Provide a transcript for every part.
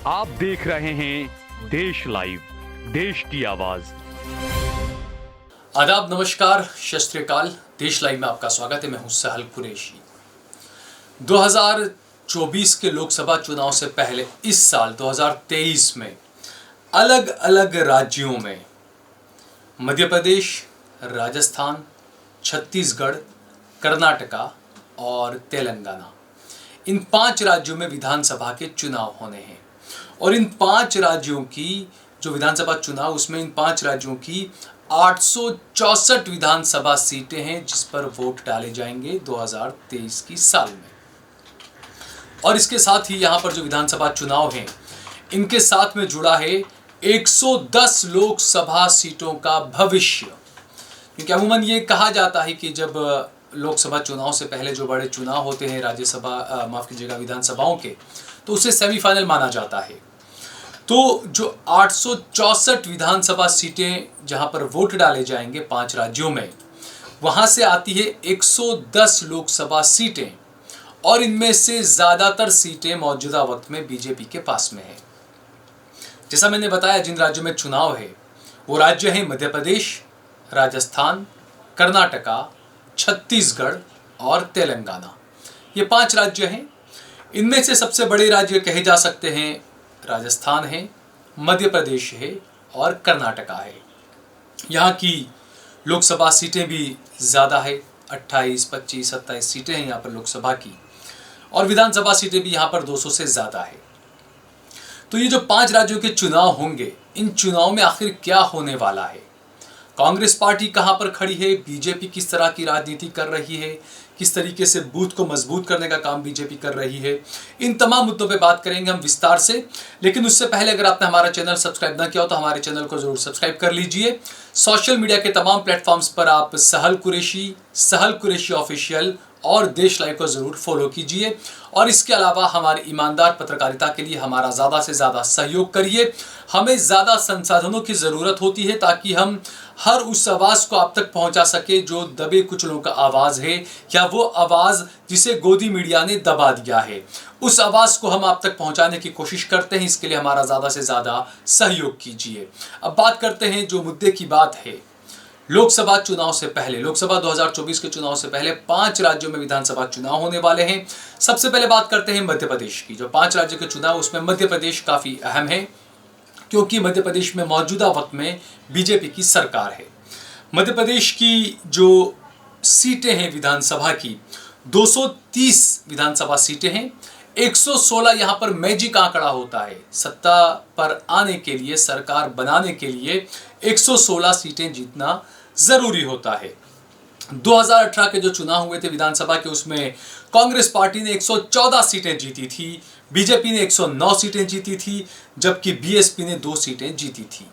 आप देख रहे हैं देश लाइव, देश की आवाज। आदाब, नमस्कार, सत श्री अकाल। देश लाइव में आपका स्वागत है। मैं हूं सहल कुरैशी। 2024 के लोकसभा चुनाव से पहले इस साल 2023 में अलग अलग राज्यों में मध्य प्रदेश, राजस्थान, छत्तीसगढ़, कर्नाटका और तेलंगाना, इन 5 राज्यों में विधानसभा के चुनाव होने हैं। और इन 5 राज्यों की जो विधानसभा चुनाव, उसमें इन 5 राज्यों की 864 विधानसभा सीटें हैं जिस पर वोट डाले जाएंगे 2023 की साल में। और इसके साथ ही यहाँ पर जो विधानसभा चुनाव हैं, इनके साथ में जुड़ा है 110 लोकसभा सीटों का भविष्य। क्योंकि अमूमन ये कहा जाता है कि जब लोकसभा चुनाव से पहले जो बड़े चुनाव होते हैं राज्यसभा माफ कीजिएगा विधानसभाओं के, तो उसे सेमीफाइनल माना जाता है। तो जो 864 विधानसभा सीटें जहां पर वोट डाले जाएंगे 5 राज्यों में, वहां से आती है 110 लोकसभा सीटें। और इनमें से ज्यादातर सीटें मौजूदा वक्त में बीजेपी के पास में है। जैसा मैंने बताया, जिन राज्यों में चुनाव है वो राज्य हैं मध्य प्रदेश, राजस्थान, कर्नाटका, छत्तीसगढ़ और तेलंगाना। ये 5 राज्य हैं। इनमें से सबसे बड़े राज्य कहे जा सकते हैं राजस्थान है, मध्य प्रदेश है और कर्नाटका है। यहाँ की लोकसभा सीटें भी ज़्यादा है, 28, 25, 27 सीटें हैं यहाँ पर लोकसभा की। और विधानसभा सीटें भी यहाँ पर 200 से ज़्यादा है। तो ये जो 5 राज्यों के चुनाव होंगे, इन चुनाव में आखिर क्या होने वाला है? कांग्रेस पार्टी कहां पर खड़ी है, बीजेपी किस तरह की राजनीति कर रही है, किस तरीके से बूथ को मजबूत करने का काम बीजेपी कर रही है, इन तमाम मुद्दों पे बात करेंगे हम विस्तार से। लेकिन उससे पहले अगर आपने हमारा चैनल सब्सक्राइब ना किया हो तो हमारे चैनल को जरूर सब्सक्राइब कर लीजिए। सोशल मीडिया के तमाम प्लेटफॉर्म्स पर आप सहल कुरैशी ऑफिशियल और देश लाइव को जरूर फॉलो कीजिए। और इसके अलावा हमारी ईमानदार पत्रकारिता के लिए हमारा ज़्यादा से ज़्यादा सहयोग करिए। हमें ज़्यादा संसाधनों की ज़रूरत होती है ताकि हम हर उस आवाज़ को आप तक पहुंचा सके जो दबे कुचलों का आवाज़ है, या वो आवाज़ जिसे गोदी मीडिया ने दबा दिया है, उस आवाज़ को हम आप तक पहुंचाने की कोशिश करते हैं। इसके लिए हमारा ज़्यादा से ज़्यादा सहयोग कीजिए। अब बात करते हैं जो मुद्दे की बात है। लोकसभा चुनाव से पहले, लोकसभा 2024 के चुनाव से पहले 5 राज्यों में विधानसभा चुनाव होने वाले हैं। सबसे पहले बात करते हैं मध्य प्रदेश की। जो 5 राज्यों के चुनाव, उसमें मध्य प्रदेश काफ़ी अहम है क्योंकि मध्य प्रदेश में मौजूदा वक्त में बीजेपी की सरकार है। मध्य प्रदेश की जो सीटें हैं विधानसभा की, 230 विधानसभा सीटें हैं। 116 यहाँ पर मैजिक आंकड़ा होता है। सत्ता पर आने के लिए, सरकार बनाने के लिए 116 सीटें जीतना जरूरी होता है। 2018 के जो चुनाव हुए थे विधानसभा के, उसमें कांग्रेस पार्टी ने 114 सीटें जीती थी, बीजेपी ने 109 सीटें जीती थी, जबकि बीएसपी ने 2 सीटें जीती थी।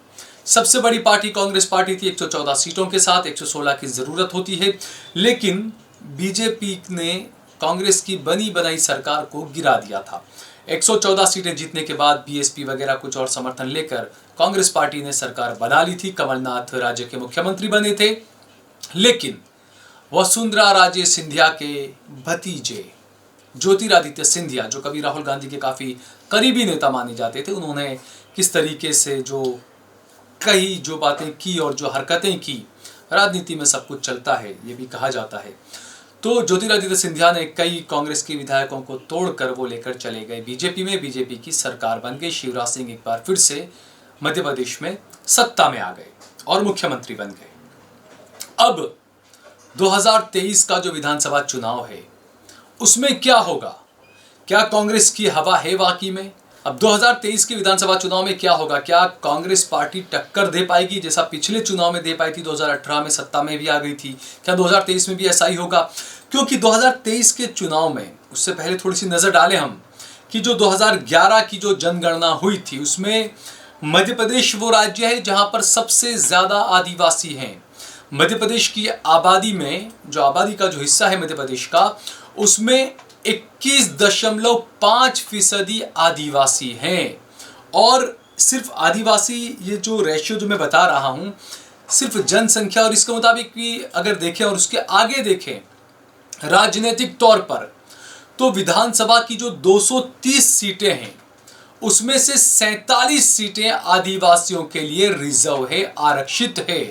सबसे बड़ी पार्टी कांग्रेस पार्टी थी 114 सीटों के साथ। 116 की जरूरत होती है, लेकिन बीजेपी ने कांग्रेस की बनी बनाई सरकार को गिरा दिया था। 114 सीटें जीतने के बाद बीएसपी वगैरह कुछ और समर्थन लेकर कांग्रेस पार्टी ने सरकार बना ली थी। कमलनाथ राज्य के मुख्यमंत्री बने थे, लेकिन वसुंधरा राजे सिंधिया के भतीजे ज्योतिरादित्य सिंधिया, जो कभी राहुल गांधी के काफ़ी करीबी नेता माने जाते थे, उन्होंने किस तरीके से जो बातें की और जो हरकतें की, राजनीति में सब कुछ चलता है, ये भी कहा जाता है। तो ज्योतिरादित्य सिंधिया ने कई कांग्रेस के विधायकों को तोड़कर वो लेकर चले गए बीजेपी में। बीजेपी की सरकार बन गई। शिवराज सिंह एक बार फिर से मध्य प्रदेश में सत्ता में आ गए और मुख्यमंत्री बन गए। अब 2023 का जो विधानसभा चुनाव है, उसमें क्या होगा? क्या कांग्रेस की हवा है वाकई में? अब 2023 के विधानसभा चुनाव में क्या होगा? क्या कांग्रेस पार्टी टक्कर दे पाएगी जैसा पिछले चुनाव में दे पाई थी? 2018 में सत्ता में भी आ गई थी। क्या 2023 में भी ऐसा ही होगा? क्योंकि 2023 के चुनाव में, उससे पहले थोड़ी सी नजर डालें हम कि जो 2011 की जो जनगणना हुई थी, उसमें मध्य प्रदेश वो राज्य है जहां पर सबसे ज्यादा आदिवासी हैं। मध्य प्रदेश की आबादी में, जो आबादी का जो हिस्सा है मध्य प्रदेश का, उसमें 21.5% आदिवासी हैं। और सिर्फ आदिवासी, ये जो रेशियो जो मैं बता रहा हूं, सिर्फ जनसंख्या और इसके मुताबिक भी अगर देखें और उसके आगे देखें राजनीतिक तौर पर, तो विधानसभा की जो 230 सीटें हैं उसमें से 47 सीटें आदिवासियों के लिए रिजर्व है, आरक्षित है।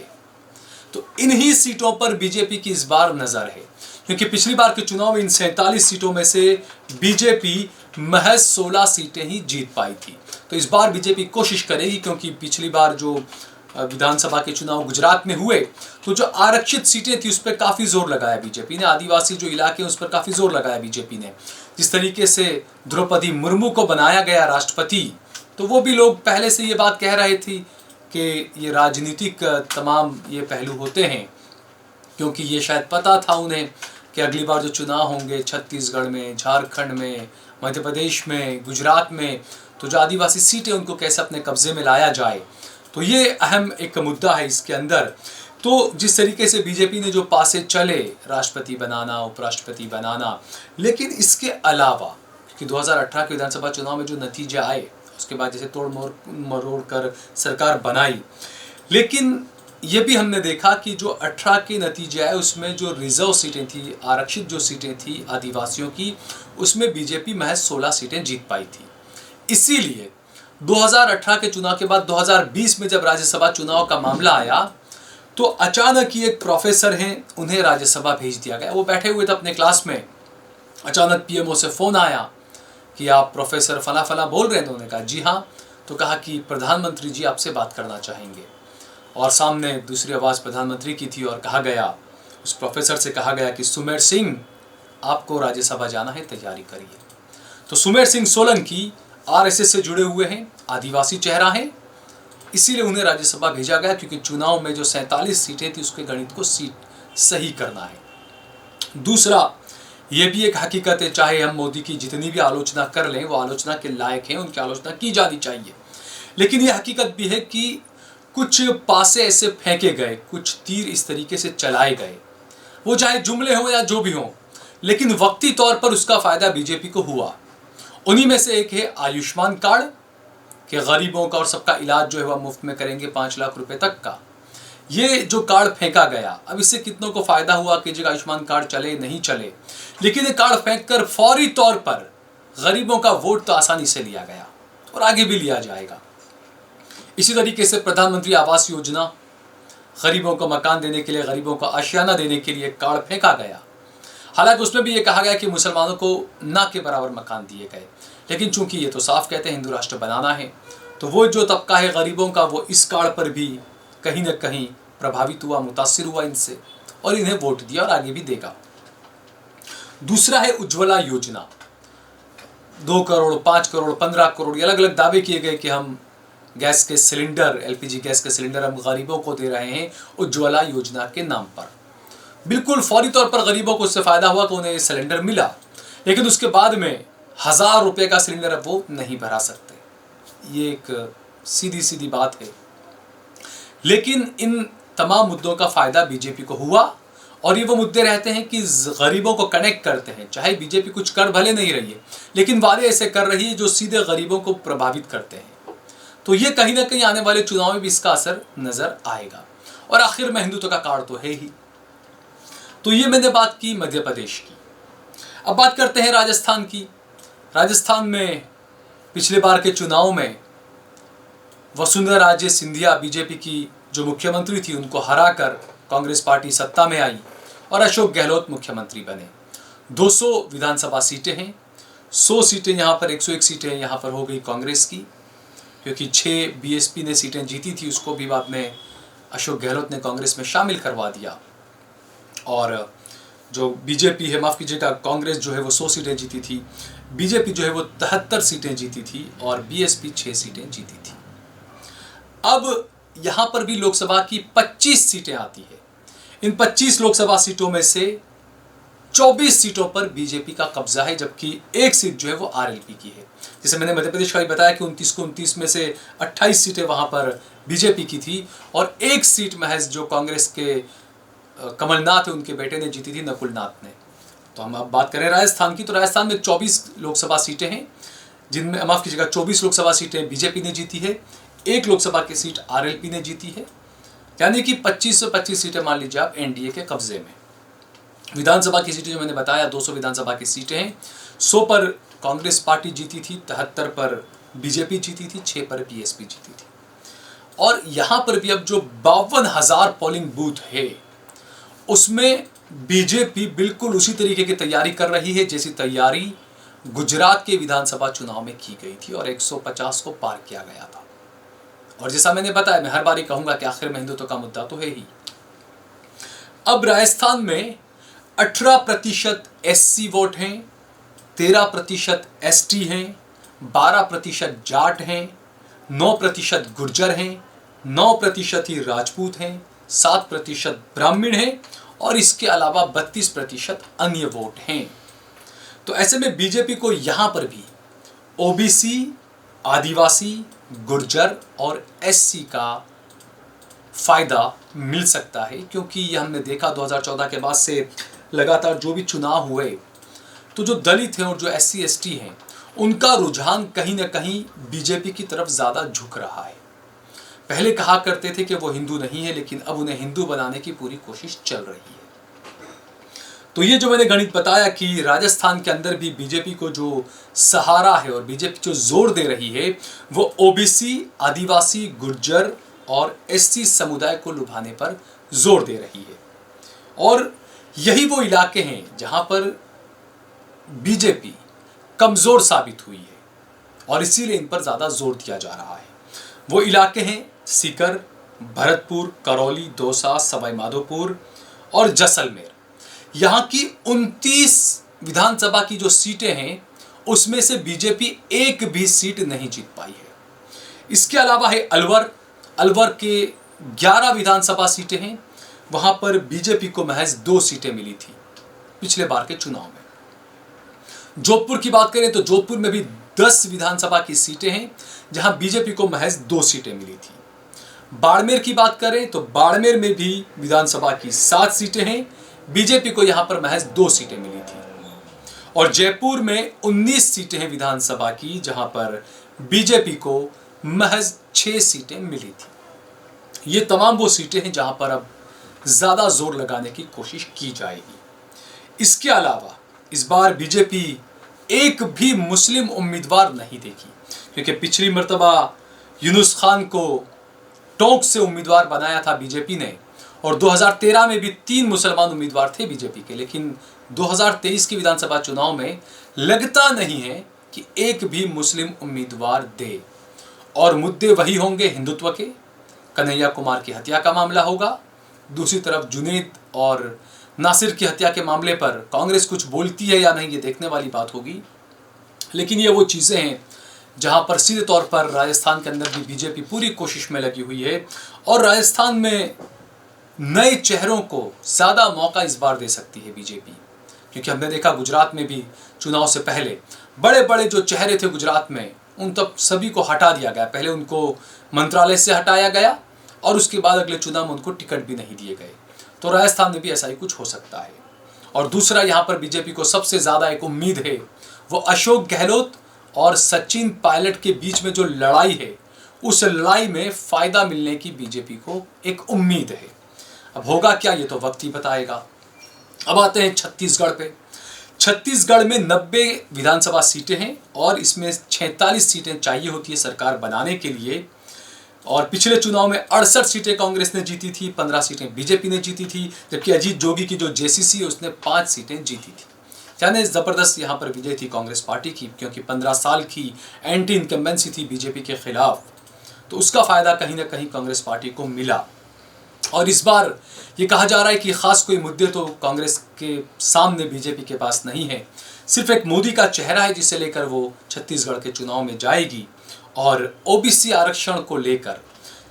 तो इन्हीं सीटों पर बीजेपी की इस बार नजर है, क्योंकि पिछली बार के चुनाव में इन 47 सीटों में से बीजेपी महज 16 सीटें ही जीत पाई थी। तो इस बार बीजेपी कोशिश करेगी, क्योंकि पिछली बार जो विधानसभा के चुनाव गुजरात में हुए तो जो आरक्षित सीटें थी उस पर काफी जोर लगाया बीजेपी ने, आदिवासी जो इलाके उस पर काफी जोर लगाया बीजेपी ने। जिस तरीके से द्रौपदी मुर्मू को बनाया गया राष्ट्रपति, तो वो भी लोग पहले से ये बात कह रहे थे कि ये राजनीतिक तमाम ये पहलू होते हैं, क्योंकि ये शायद पता था उन्हें कि अगली बार जो चुनाव होंगे छत्तीसगढ़ में, झारखंड में, मध्य प्रदेश में, गुजरात में, तो जो आदिवासी सीटें उनको कैसे अपने कब्जे में लाया जाए, तो ये अहम एक मुद्दा है इसके अंदर। तो जिस तरीके से बीजेपी ने जो पासे चले, राष्ट्रपति बनाना, उपराष्ट्रपति बनाना, लेकिन इसके अलावा कि 2018 के विधानसभा चुनाव में जो नतीजे आए उसके बाद जैसे तोड़ मरोड़ कर सरकार बनाई, लेकिन ये भी हमने देखा कि जो 18 के नतीजे आए उसमें जो रिजर्व सीटें थी, आरक्षित जो सीटें थी आदिवासियों की, उसमें बीजेपी महज 16 सीटें जीत पाई थी। इसीलिए 2018 के चुनाव के बाद 2020 में जब राज्यसभा चुनाव का मामला आया तो अचानक ही एक प्रोफेसर हैं, उन्हें राज्यसभा भेज दिया गया। वो बैठे हुए थे अपने क्लास में, अचानक पीएमओ से फोन आया कि आप प्रोफेसर फला फला बोल रहे हैं। उन्होंने कहा जी हाँ। तो कहा कि प्रधानमंत्री जी आपसे बात करना चाहेंगे, और सामने दूसरी आवाज़ प्रधानमंत्री की थी और कहा गया, उस प्रोफेसर से कहा गया कि सुमेर सिंह आपको राज्यसभा जाना है, तैयारी करिए। तो सुमेर सिंह सोलंकी आरएसएस से जुड़े हुए हैं, आदिवासी चेहरा हैं, इसीलिए उन्हें राज्यसभा भेजा गया, क्योंकि चुनाव में जो 47 सीटें थी उसके गणित को सीट सही करना है। दूसरा, ये भी एक हकीकत है, चाहे हम मोदी की जितनी भी आलोचना कर लें, वो आलोचना के लायक हैं, उनकी आलोचना की जानी चाहिए, लेकिन ये हकीकत भी है कि कुछ पासे ऐसे फेंके गए, कुछ तीर इस तरीके से चलाए गए, वो चाहे जुमले हों या जो भी हों, लेकिन वक्ती तौर पर उसका फायदा बीजेपी को हुआ। उन्हीं में से एक है आयुष्मान कार्ड, कि गरीबों का और सबका इलाज जो है वह मुफ्त में करेंगे 5 लाख रुपए तक का। ये जो कार्ड फेंका गया, अब इससे कितनों को फायदा हुआ कि जो आयुष्मान कार्ड चले नहीं चले, लेकिन ये कार्ड फेंक कर फौरी तौर पर गरीबों का वोट तो आसानी से लिया गया और आगे भी लिया जाएगा। इसी तरीके से प्रधानमंत्री आवास योजना, गरीबों को मकान देने के लिए, गरीबों को आशियाना देने के लिए कार्ड फेंका गया। हालांकि उसमें भी ये कहा गया कि मुसलमानों को ना के बराबर मकान दिए गए, लेकिन चूंकि ये तो साफ कहते हैं हिंदू राष्ट्र बनाना है, तो वो जो तबका है गरीबों का, वो इस कार्ड पर भी कहीं ना कहीं प्रभावित हुआ, मुतासिर हुआ इनसे, और इन्हें वोट दिया और आगे भी देगा। दूसरा है उज्ज्वला योजना। 2 करोड़, 5 करोड़, 15 करोड़, अलग अलग दावे किए गए कि हम गैस के सिलेंडर, एलपीजी गैस के सिलेंडर हम गरीबों को दे रहे हैं उज्ज्वला योजना के नाम पर। बिल्कुल फौरी तौर पर गरीबों को उससे फायदा हुआ कि उन्हें सिलेंडर मिला, लेकिन उसके बाद में 1000 रुपये का सिलेंडर अब वो नहीं भरा सकते। ये एक सीधी सीधी बात है, लेकिन इन तमाम मुद्दों का फायदा बीजेपी को हुआ, और ये वो मुद्दे रहते हैं कि गरीबों को कनेक्ट करते हैं। चाहे बीजेपी कुछ कर भले नहीं रही है, लेकिन वादे ऐसे कर रही है जो सीधे गरीबों को प्रभावित करते हैं। तो ये कहीं ना कहीं आने वाले चुनाव में भी इसका असर नजर आएगा। और आखिर में हिंदुत्व का कार्ड तो है ही। तो ये मैंने बात की मध्य प्रदेश की। अब बात करते हैं राजस्थान की। राजस्थान में पिछले बार के चुनाव में वसुंधरा राजे सिंधिया, बीजेपी की जो मुख्यमंत्री थी, उनको हराकर कांग्रेस पार्टी सत्ता में आई और अशोक गहलोत मुख्यमंत्री बने। 200 विधानसभा सीटें हैं, 100 सीटें यहाँ पर, 101 सीटें यहाँ पर हो गई कांग्रेस की, क्योंकि 6 बीएसपी ने सीटें जीती थी, उसको भी बाद में अशोक गहलोत ने कांग्रेस में शामिल करवा दिया। और जो बीजेपी है, माफ़ कीजिएगा, कांग्रेस जो है वो 100 सीटें जीती थी, बीजेपी जो है वो 73 सीटें जीती थी और बीएसपी 6 सीटें जीती थी। अब यहाँ पर भी लोकसभा की 25 सीटें आती है। इन 25 लोकसभा सीटों में से 24 सीटों पर बीजेपी का कब्जा है, जबकि एक सीट जो है वो आरएलपी की है। जैसे मैंने मध्य प्रदेश का भी बताया कि 29 को 29 में से 28 सीटें वहाँ पर बीजेपी की थी, और एक सीट महज जो कांग्रेस के कमलनाथ है उनके बेटे ने जीती थी, नकुल नाथ ने। तो हम अब बात करें राजस्थान की, तो राजस्थान में 24 लोकसभा सीटें हैं, जिनमें माफ़ कीजिएगा 24 लोकसभा सीटें बीजेपी ने जीती है, 1 लोकसभा की सीट आरएलपी ने जीती है, यानी कि 25 से 25 सीटें मान लीजिए आप एनडीए के कब्जे में। विधानसभा की सीटें जो मैंने बताया 200 विधानसभा की सीटें हैं, 100 पर कांग्रेस पार्टी जीती थी, 73 पर बीजेपी जीती थी, 6 पर बीएसपी जीती थी। और यहां पर भी अब जो 52,000 पोलिंग बूथ है उसमें बीजेपी बिल्कुल उसी तरीके की तैयारी कर रही है जैसी तैयारी गुजरात के विधानसभा चुनाव में की गई थी और 150 को पार किया गया था। और जैसा मैंने बताया, मैं हर बार ही कहूंगा कि आखिर में हिंदुत्व का मुद्दा तो है ही। अब राजस्थान में 18% एससी वोट हैं, 13% एसटी हैं, 12% जाट हैं, 9% गुर्जर हैं, 9% ही राजपूत हैं, 7% ब्राह्मण हैं और इसके अलावा 32% अन्य वोट हैं। तो ऐसे में बीजेपी को यहां पर भी ओबीसी, आदिवासी, गुर्जर और एससी का फायदा मिल सकता है, क्योंकि यह हमने देखा 2014 के बाद से लगातार जो भी चुनाव हुए तो जो दलित हैं और जो एससी एसटी हैं उनका रुझान कहीं ना कहीं बीजेपी की तरफ ज़्यादा झुक रहा है। पहले कहा करते थे कि वो हिंदू नहीं है, लेकिन अब उन्हें हिंदू बनाने की पूरी कोशिश चल रही है। तो ये जो मैंने गणित बताया कि राजस्थान के अंदर भी बीजेपी को जो सहारा है और बीजेपी जो जोर दे रही है वो ओबीसी, आदिवासी, गुर्जर और एससी समुदाय को लुभाने पर जोर दे रही है। और यही वो इलाके हैं जहां पर बीजेपी कमजोर साबित हुई है और इसीलिए इन पर ज्यादा जोर दिया जा रहा है। वो इलाके हैं सीकर, भरतपुर, करौली, दौसा, सवाई माधोपुर और जैसलमेर। यहाँ की 29 विधानसभा की जो सीटें हैं उसमें से बीजेपी एक भी सीट नहीं जीत पाई है। इसके अलावा है अलवर के 11 विधानसभा सीटें हैं, वहां पर बीजेपी को महज 2 सीटें मिली थी पिछले बार के चुनाव में। जोधपुर की बात करें तो जोधपुर में भी 10 विधानसभा की सीटें हैं जहां बीजेपी को महज 2 सीटें मिली थी। बाड़मेर की बात करें तो बाड़मेर में भी विधानसभा की 7 सीटें हैं, बीजेपी को यहां पर महज 2 सीटें मिली थी। और जयपुर में 19 सीटें हैं विधानसभा की, जहां पर बीजेपी को महज 6 सीटें मिली थी। ये तमाम वो सीटें हैं जहां पर अब ज्यादा जोर लगाने की कोशिश की जाएगी। इसके अलावा इस बार बीजेपी एक भी मुस्लिम उम्मीदवार नहीं देखी, क्योंकि पिछली मर्तबा यूनुस खान को टोंक से उम्मीदवार बनाया था बीजेपी ने और 2013 में भी 3 मुसलमान उम्मीदवार थे बीजेपी के, लेकिन 2023 के विधानसभा चुनाव में लगता नहीं है कि एक भी मुस्लिम उम्मीदवार दे। और मुद्दे वही होंगे हिंदुत्व के, कन्हैया कुमार की हत्या का मामला होगा, दूसरी तरफ जुनैद और नासिर की हत्या के मामले पर कांग्रेस कुछ बोलती है या नहीं ये देखने वाली बात होगी। लेकिन ये वो चीज़ें हैं जहां पर सीधे तौर पर राजस्थान के अंदर भी बीजेपी पूरी कोशिश में लगी हुई है और राजस्थान में नए चेहरों को ज़्यादा मौका इस बार दे सकती है बीजेपी, क्योंकि हमने देखा गुजरात में भी चुनाव से पहले बड़े बड़े जो चेहरे थे गुजरात में उन तब सभी को हटा दिया गया। पहले उनको मंत्रालय से हटाया गया और उसके बाद अगले चुनाव में उनको टिकट भी नहीं दिए गए। तो राजस्थान में भी ऐसा ही कुछ हो सकता है। और दूसरा, यहाँ पर बीजेपी को सबसे ज़्यादा एक उम्मीद है, वो अशोक गहलोत और सचिन पायलट के बीच में जो लड़ाई है उस लड़ाई में फ़ायदा मिलने की बीजेपी को एक उम्मीद है। अब होगा क्या ये तो वक्त ही बताएगा। अब आते हैं छत्तीसगढ़ पे। छत्तीसगढ़ में 90 विधानसभा सीटें हैं और इसमें 46 सीटें चाहिए होती है सरकार बनाने के लिए। और पिछले चुनाव में 68 सीटें कांग्रेस ने जीती थी, 15 सीटें बीजेपी ने जीती थी, जबकि अजीत जोगी की जो जेसीसी है उसने 5 सीटें जीती थी। यानी ज़बरदस्त यहाँ पर विजय थी कांग्रेस पार्टी की, क्योंकि 15 साल की एंटी इनकम्बेंसी थी बीजेपी के खिलाफ, तो उसका फ़ायदा कहीं ना कहीं कांग्रेस पार्टी को मिला। और इस बार ये कहा जा रहा है कि ख़ास कोई मुद्दे तो कांग्रेस के सामने बीजेपी के पास नहीं है, सिर्फ एक मोदी का चेहरा है जिसे लेकर वो छत्तीसगढ़ के चुनाव में जाएगी। और ओबीसी आरक्षण को लेकर,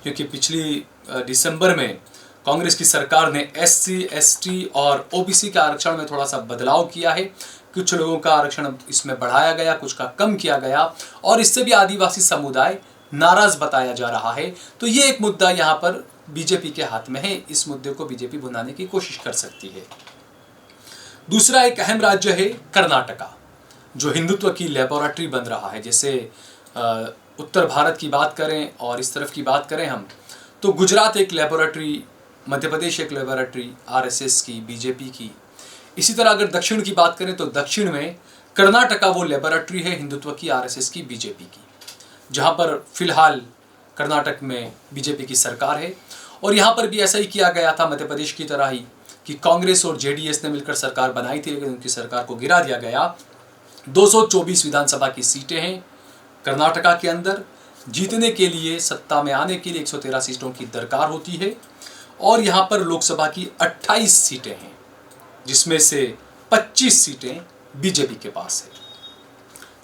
क्योंकि पिछली दिसंबर में कांग्रेस की सरकार ने एससी, एसटी और ओबीसी के आरक्षण में थोड़ा सा बदलाव किया है। कुछ लोगों का आरक्षण इसमें बढ़ाया गया, कुछ का कम किया गया और इससे भी आदिवासी समुदाय नाराज बताया जा रहा है। तो ये एक मुद्दा यहाँ पर बीजेपी के हाथ में है, इस मुद्दे को बीजेपी भुनाने की कोशिश कर सकती है। दूसरा एक अहम राज्य है कर्नाटका, जो हिंदुत्व की लेबोरेटरी बन रहा है। जैसे उत्तर भारत की बात करें और इस तरफ की बात करें हम, तो गुजरात एक लेबोरेटरी, मध्य प्रदेश एक लेबोरेटरी आरएसएस की, बीजेपी की। इसी तरह अगर दक्षिण की बात करें तो दक्षिण में कर्नाटका वो लेबोरेटरी है हिंदुत्व की, आरएसएस की, बीजेपी की। जहां पर फिलहाल कर्नाटक में बीजेपी की सरकार है। और यहाँ पर भी ऐसा ही किया गया था मध्य प्रदेश की तरह ही कि कांग्रेस और जेडीएस ने मिलकर सरकार बनाई थी, लेकिन उनकी सरकार को गिरा दिया गया। 224 विधानसभा की सीटें हैं कर्नाटका के अंदर। जीतने के लिए, सत्ता में आने के लिए 113 सीटों की दरकार होती है। और यहाँ पर लोकसभा की 28 सीटें हैं, जिसमें से 25 सीटें बीजेपी के पास है।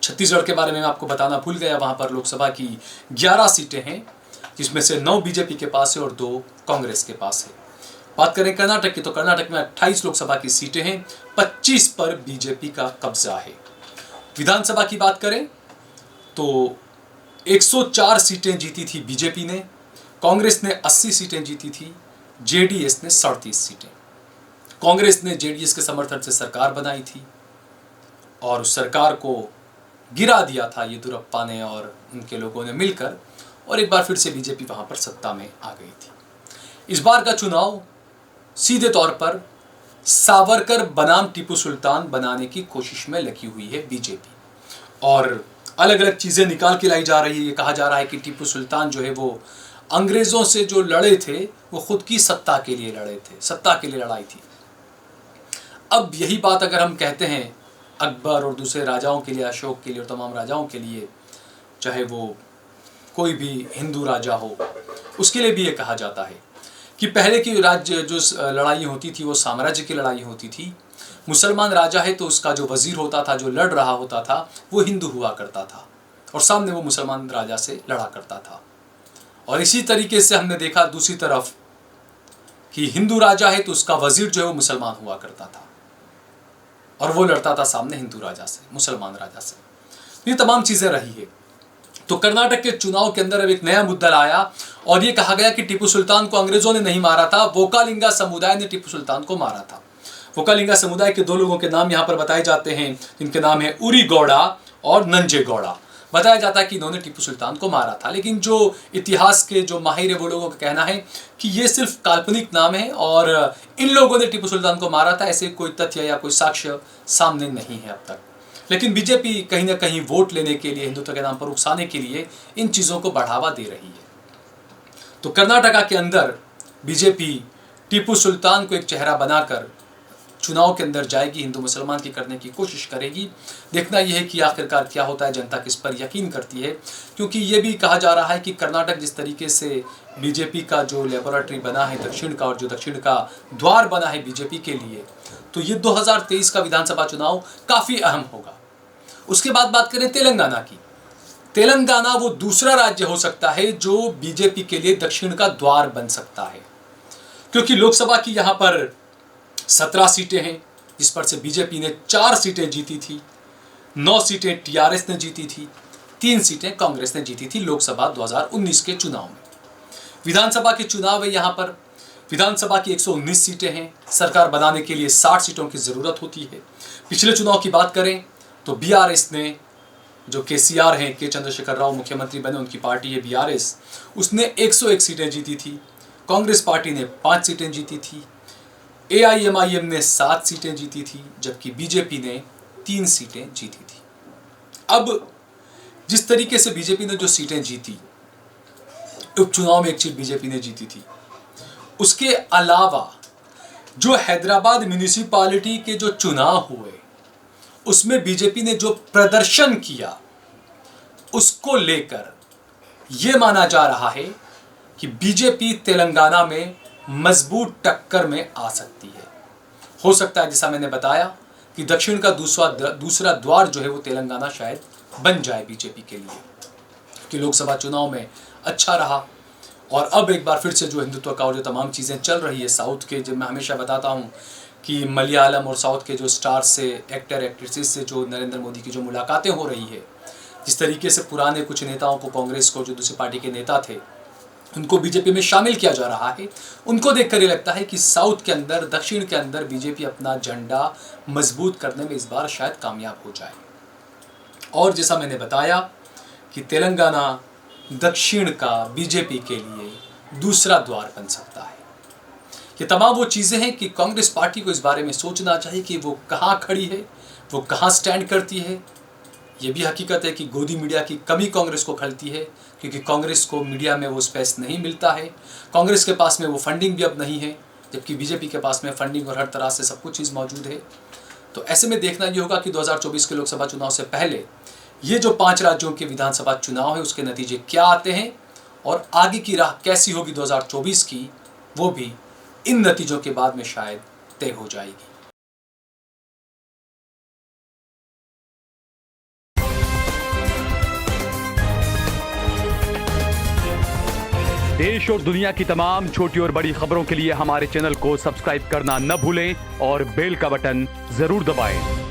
छत्तीसगढ़ के बारे में मैं आपको बताना भूल गया, वहाँ पर लोकसभा की 11 सीटें हैं, जिसमें से 9 बीजेपी के पास है और 2 कांग्रेस के पास है। बात करें कर्नाटक की, तो कर्नाटक में 28 लोकसभा की सीटें हैं, 25 पर बीजेपी का कब्जा है। विधानसभा की बात करें तो 104 सीटें जीती थी बीजेपी ने, कांग्रेस ने 80 सीटें जीती थी, जेडीएस ने 37 सीटें। कांग्रेस ने जेडीएस के समर्थन से सरकार बनाई थी और उस सरकार को गिरा दिया था येदियुरप्पा ने और उनके लोगों ने मिलकर, और एक बार फिर से बीजेपी वहां पर सत्ता में आ गई थी। इस बार का चुनाव सीधे तौर पर सावरकर बनाम टीपू सुल्तान बनाने की कोशिश में लगी हुई है बीजेपी, और अलग अलग चीजें निकाल के लाई जा रही है। ये कहा जा रहा है कि टीपू सुल्तान जो है वो अंग्रेजों से जो लड़े थे वो खुद की सत्ता के लिए लड़े थे, सत्ता के लिए लड़ाई थी। अब यही बात अगर हम कहते हैं अकबर और दूसरे राजाओं के लिए, अशोक के लिए और तमाम राजाओं के लिए, चाहे वो कोई भी हिंदू राजा हो, उसके लिए भी ये कहा जाता है कि पहले की राज्य जो लड़ाई होती थी वो साम्राज्य की लड़ाई होती थी। मुसलमान राजा है तो उसका जो वजीर होता था, जो लड़ रहा होता था, वो हिंदू हुआ करता था और सामने वो मुसलमान राजा से लड़ा करता था। और इसी तरीके से हमने देखा दूसरी तरफ कि हिंदू राजा है तो उसका वजीर जो है वो मुसलमान हुआ करता था और वो लड़ता था सामने हिंदू राजा से, मुसलमान राजा से। ये तमाम चीजें रही है। तो कर्नाटक के चुनाव के अंदर अब एक नया मुद्दा आया और ये कहा गया कि टीपू सुल्तान को अंग्रेजों ने नहीं मारा था, वोकालिंगा समुदाय ने टीपू सुल्तान को मारा था। वोकालिंगा समुदाय के 2 लोगों के नाम यहाँ पर बताए जाते हैं, जिनके नाम है उरी गौड़ा और नंजे गौड़ा। बताया जाता है कि इन्होंने टीपू सुल्तान को मारा था, लेकिन जो इतिहास के जो माहिर है वो लोगों का कहना है कि ये सिर्फ काल्पनिक नाम है और इन लोगों ने टीपू सुल्तान को मारा था, ऐसे कोई तथ्य या कोई साक्ष्य सामने नहीं है अब तक। लेकिन बीजेपी कहीं ना कहीं वोट लेने के लिए, हिंदुत्व के नाम पर उकसाने के लिए इन चीज़ों को बढ़ावा दे रही है। तो कर्नाटका के अंदर बीजेपी टीपू सुल्तान को एक चेहरा बनाकर चुनाव के अंदर जाएगी, हिंदू मुसलमान की करने की कोशिश करेगी। देखना यह है कि आखिरकार क्या होता है, जनता किस पर यकीन करती है, क्योंकि ये भी कहा जा रहा है कि कर्नाटक जिस तरीके से बीजेपी का जो लेबोरेटरी बना है दक्षिण का, और जो दक्षिण का द्वार बना है बीजेपी के लिए, तो ये 2023 का विधानसभा चुनाव काफ़ी अहम होगा। उसके बाद बात करें तेलंगाना की। तेलंगाना वो दूसरा राज्य हो सकता है जो बीजेपी के लिए दक्षिण का द्वार बन सकता है, क्योंकि लोकसभा की यहाँ पर 17 सीटें हैं, जिस पर से बीजेपी ने 4 सीटें जीती थी, 9 सीटें टीआरएस ने जीती थी, 3 सीटें कांग्रेस ने जीती थी लोकसभा 2019 के चुनाव में। विधानसभा के चुनाव है, यहाँ पर विधानसभा की 119 सीटें हैं। सरकार बनाने के लिए 60 सीटों की ज़रूरत होती है। पिछले चुनाव की बात करें तो बीआरएस ने, जो केसीआर हैं, के चंद्रशेखर राव मुख्यमंत्री बने, उनकी पार्टी है बीआरएस, उसने 101 सीटें जीती थी। कांग्रेस पार्टी ने 5 सीटें जीती थी। एआईएमआईएम ने 7 सीटें जीती थी, जबकि बीजेपी ने 3 सीटें जीती थी। अब जिस तरीके से बीजेपी ने जो सीटें जीती, उपचुनाव में 1 सीट बीजेपी ने जीती थी, उसके अलावा जो हैदराबाद म्यूनिसिपैलिटी के जो चुनाव हुए उसमें बीजेपी ने जो प्रदर्शन किया, उसको लेकर यह माना जा रहा है कि बीजेपी तेलंगाना में मजबूत टक्कर में आ सकती है। हो सकता है, जैसा मैंने बताया, कि दक्षिण का दूसरा द्वार जो है वो तेलंगाना शायद बन जाए बीजेपी के लिए, कि लोकसभा चुनाव में अच्छा रहा। और अब एक बार फिर से जो हिंदुत्व का और जो तमाम चीज़ें चल रही है साउथ के, जब मैं हमेशा बताता हूँ कि मलयालम और साउथ के जो स्टार्स से, एक्टर एक्ट्रेसेस से जो नरेंद्र मोदी की जो मुलाकातें हो रही है, जिस तरीके से पुराने कुछ नेताओं को, कांग्रेस को, जो दूसरी पार्टी के नेता थे, उनको बीजेपी में शामिल किया जा रहा है, उनको देखकर ये लगता है कि साउथ के अंदर, दक्षिण के अंदर बीजेपी अपना झंडा मजबूत करने में इस बार शायद कामयाब हो जाए। और जैसा मैंने बताया कि तेलंगाना दक्षिण का बीजेपी के लिए दूसरा द्वार बन सकता है। ये तमाम वो चीज़ें हैं कि कांग्रेस पार्टी को इस बारे में सोचना चाहिए कि वो कहाँ खड़ी है, वो कहाँ स्टैंड करती है, ये भी हकीकत है कि गोदी मीडिया की कमी कांग्रेस को खलती है, क्योंकि कांग्रेस को मीडिया में वो स्पेस नहीं मिलता है। कांग्रेस के पास में वो फंडिंग भी अब नहीं है, जबकि बीजेपी के पास में फंडिंग और हर तरह से सब कुछ चीज़ मौजूद है। तो ऐसे में देखना ये होगा कि 2024 के लोकसभा चुनाव से पहले ये जो 5 राज्यों के विधानसभा चुनाव है उसके नतीजे क्या आते हैं और आगे की राह कैसी होगी 2024 की, वो भी इन नतीजों के बाद में शायद तय हो जाएगी। देश और दुनिया की तमाम छोटी और बड़ी खबरों के लिए हमारे चैनल को सब्सक्राइब करना न भूलें और बेल का बटन जरूर दबाएं।